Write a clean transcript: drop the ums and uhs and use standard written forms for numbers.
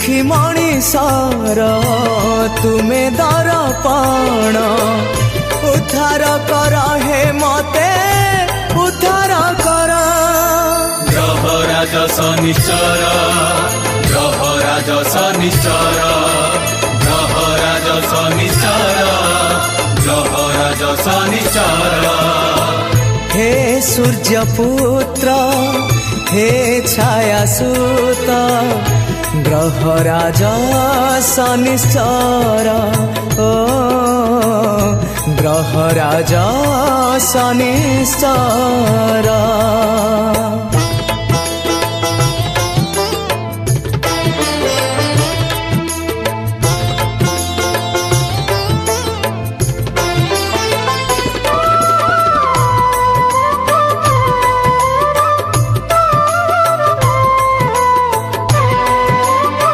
देखी मणिषर तुमे दर्पण उद्धार कर हे मते उद्धार कर। ग्रहराज शनिश्चर ग्रहराज शनिश्चर ग्रहराज शनिश्चर ग्रहराज शनिश्चर। हे सूर्यपुत्र हे छायासुत ग्रहराज शनिश्चर ओ ग्रहराज शनिश्चर।